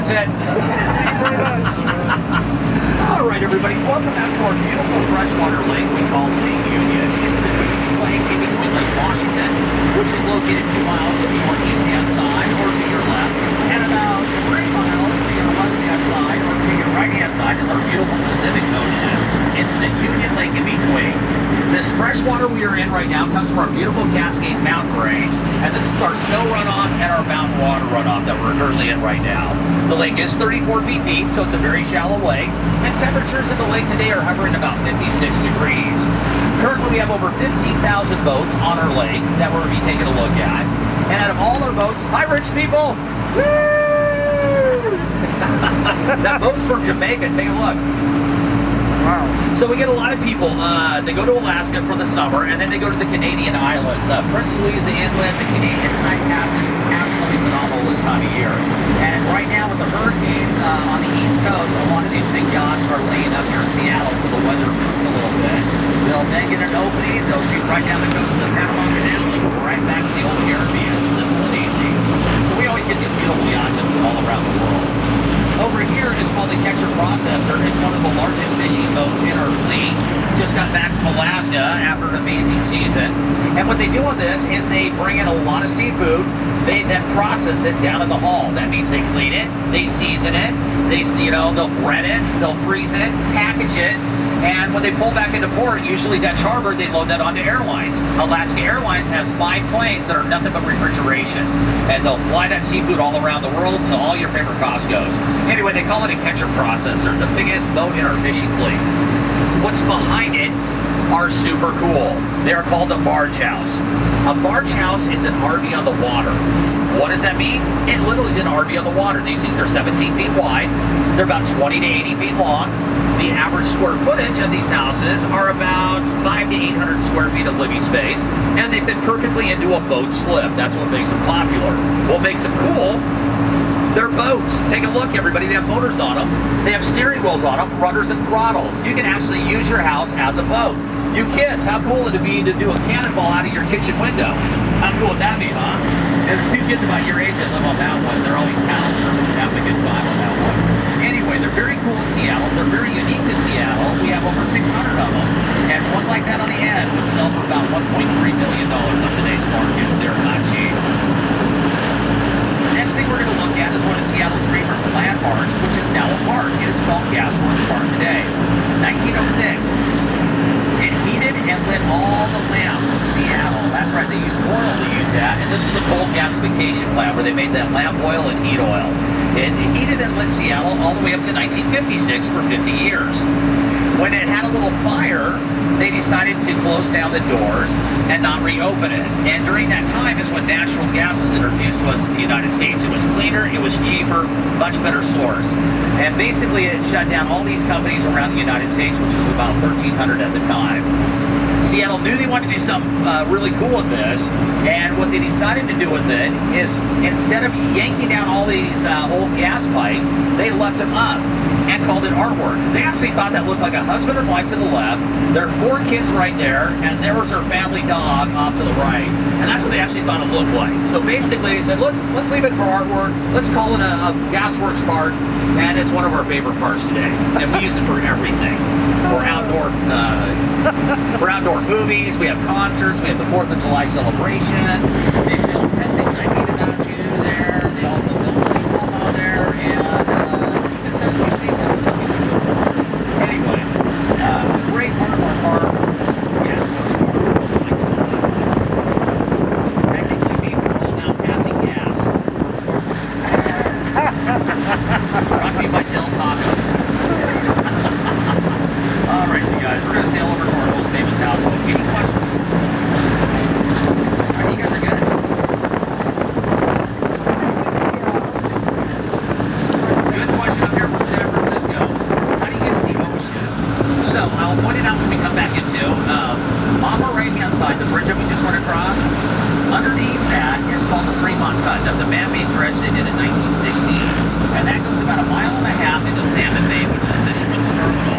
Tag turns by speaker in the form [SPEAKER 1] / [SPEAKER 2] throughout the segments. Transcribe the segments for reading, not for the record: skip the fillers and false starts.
[SPEAKER 1] That's it. All right, everybody, welcome back to our beautiful freshwater lake we call Lake Union. It's the Union Lake in between Lake Washington, which is located 2 miles to your east-hand side or to your left, and about 3 miles to your left-hand side or to your right-hand side is our beautiful Pacific Ocean. It's the Union Lake in between. This freshwater we are in right now comes from our beautiful Cascade Mountain range, and this is our snow runoff and our mountain water runoff that we're currently in right now. The lake is 34 feet deep, so it's a very shallow lake, and temperatures in the lake today are hovering about 56 degrees. Currently we have over 15,000 boats on our lake that we're going to be taking a look at, and out of all our boats, hi rich people! Woo! That boat's from Jamaica, take a look. Wow. So we get a lot of people, they go to Alaska for the summer, and then they go to the Canadian islands. Prince Louis Inlet, the Canadian side absolutely phenomenal this time of year. And right now with the hurricanes on the east coast, a lot of these big yachts are laying up here in Seattle so the weather improves a little bit. They'll then get an opening, they'll shoot right down the coast of the Panama Canal and go right back to the old Caribbean, simple and easy. So we always get these beautiful yachts all around the world. Over here is called the Catcher Processor. It's one of the largest fishing boats in our fleet. Just got back from Alaska after an amazing season. And what they do on this is they bring in a lot of seafood. They then process it down in the hull. That means they clean it, they season it, they'll bread it, they'll freeze it, package it. And when they pull back into port, usually Dutch Harbor, they load that onto airlines. Alaska Airlines has 5 planes that are nothing but refrigeration. And they'll fly that seafood all around the world to all your favorite Costco's. Anyway, they call it a Catcher Processor, the biggest boat in our fishing fleet. What's behind it are super cool. They're called a barge house. A barge house is an RV on the water. What does that mean? It literally is an RV on the water. These things are 17 feet wide. They're about 20 to 80 feet long. The average square footage of these houses are about 500 to 800 square feet of living space, and they fit perfectly into a boat slip. That's what makes them popular. What makes them cool? They're boats. Take a look, everybody. They have motors on them. They have steering wheels on them, rudders and throttles. You can actually use your house as a boat. You kids, how cool would it be to do a cannonball out of your kitchen window? How cool would that be, huh? There's 2 kids about your age that live on that one. They're always pals surfing, having a good time on that one. Anyway, they're very cool in Seattle. They're very unique to Seattle. We have over 600 of them. And one like that on the end would sell for about $1.3 million on today's market. They're not cheap. Next thing we're going to look at is one of Seattle's favorite landmarks, which is now a park. It is called Gasworks Park today. 1906. It heated and lit all the lamps in Seattle. That's right, they used oil to use that. And this is the coal gasification plant where they made that lamp oil and heat oil. It heated and lit Seattle all the way up to 1956 for 50 years. When it had a little fire, they decided to close down the doors and not reopen it. And during that time is when natural gas was introduced to us in the United States. It was cleaner, it was cheaper, much better source. And basically it shut down all these companies around the United States, which was about 1,300 at the time. Seattle knew they wanted to do something really cool with this, and what they decided to do with it is instead of yanking down all these old gas pipes, they left them up and called it artwork. They actually thought that looked like a husband and wife to the left, their 4 kids right there, and there was their family dog off to the right. And that's what they actually thought it looked like. So basically they said, let's leave it for artwork, let's call it a Gasworks Park, and it's one of our favorite parks today. And we use it for everything. For outdoor movies, we have concerts, we have the 4th of July celebration. They film 10 Things I Hate About You there. They also film sequels on there, and it says we see anyway, a great part of our park. Yes, technically being rolled down passing gas. Brought to you by Del Taco. All right, so guys, we're going to sail over to our most famous houseboat. Any questions? All right, you guys are good. Good question up here from San Francisco. How do you get to the ocean? So I'll point it out when we come back into on the right-hand side, the bridge that we just went across. Underneath that is called the Fremont Cut. That's a man-made dredge they did in 1916, and that goes about 1.5 miles into Salmon Bay, which is the ship's terminal.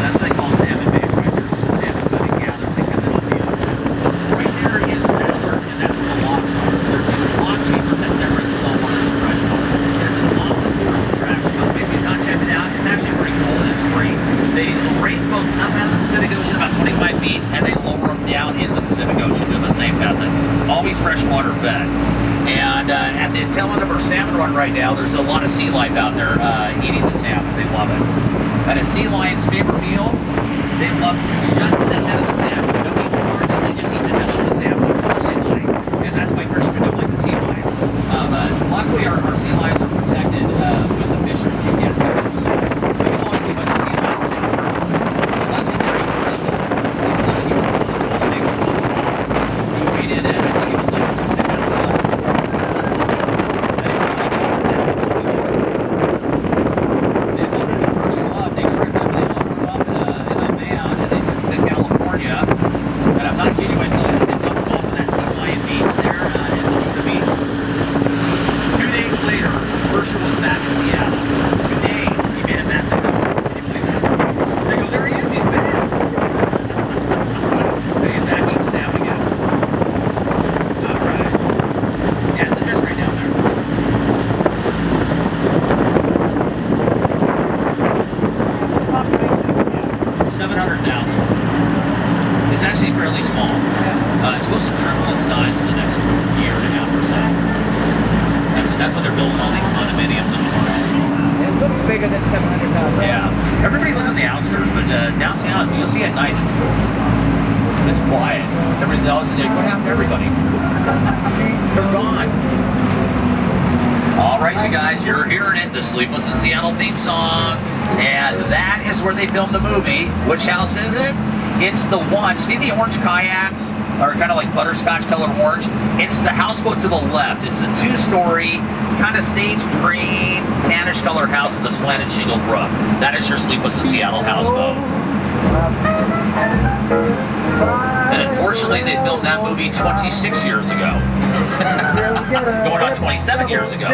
[SPEAKER 1] That's what they call Salmon Bay right there. Salmon cutting gathers, they cut it on the ocean. Right there is Redford, and that's where the locks are. There's these lock chambers that separate the saltwater from the freshwater. There's an awesome tour of the freshwater fed. And at the tail end of our salmon run right now, there's a lot of sea life out there eating the salmon. They love it. And a sea lion's favorite meal, they love just the head of the salmon. They don't eat the carcass, they just eat the head of the salmon, which I really like. And that's why fishermen don't like the sea lion. But luckily, our sea lions are protected with the fisheries. You can't see them. So we can only see a bunch of sea lions. That's a very we weighed in at, I think it was like 600 pounds. They loaded the commercial up. They tripped them. They loaded them up in a van, and they took them to California. And I'm not kidding when I tell you, they dumped them off of that sea lion beach there in the beach. 2 days later, Herschel was back in Seattle. Today, he made it back to the coast. Can you believe that? They go, there he is, he's back. He's back eating salmon again. All right. Yeah, so just right down there. 700,000. It's actually fairly small. It's supposed to triple in size in the next year and a half or so. That's what they're building all these condominiums and apartments and all that.
[SPEAKER 2] It looks bigger than 700,000.
[SPEAKER 1] Yeah. Everybody lives on the outskirts, but downtown, you'll see at night, it's quiet. Everybody else is like, what happened to everybody? They're gone. All right, you guys, you're hearing it, the Sleepless in Seattle theme song. And that is where they filmed the movie. Which house is it? It's the one. See the orange kayaks? Or kind of like butterscotch colored orange. It's the houseboat to the left. It's a 2-story, kind of sage green, tannish colored house with a slanted shingled roof. That is your Sleepless in Seattle houseboat. And unfortunately, they filmed that movie 26 years ago. Going on 27 years ago.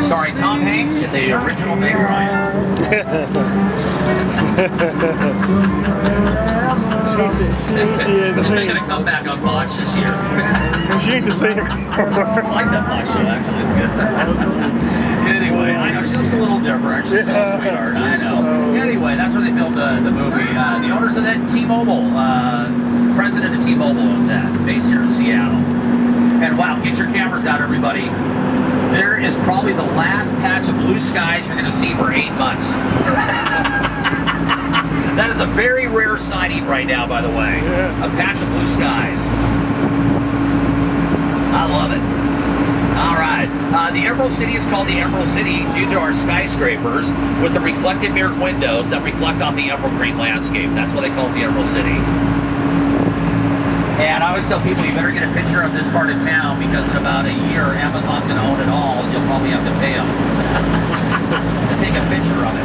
[SPEAKER 1] Starring Tom Hanks in the original Meg Ryan. So they're going to come back on Botch this year.
[SPEAKER 3] She ain't the same.
[SPEAKER 1] I like that Botch show, actually. It's good. Anyway, I know she looks a little different. She's a sweetheart. I know. Anyway, that's where they filmed the movie. The owners of that T-Mobile, president of T-Mobile owns that, based here in Seattle. And wow, get your cameras out, everybody. There is probably the last patch of blue skies you're going to see for 8 months. That is a very rare sighting right now, by the way.
[SPEAKER 3] Yeah.
[SPEAKER 1] A patch of blue skies. I love it. All right. The Emerald City is called the Emerald City due to our skyscrapers with the reflective mirrored windows that reflect off the emerald green landscape. That's why they call it the Emerald City. And I always tell people you better get a picture of this part of town because in about a year, Amazon's going to own it all and you'll probably have to pay them to take a picture of it.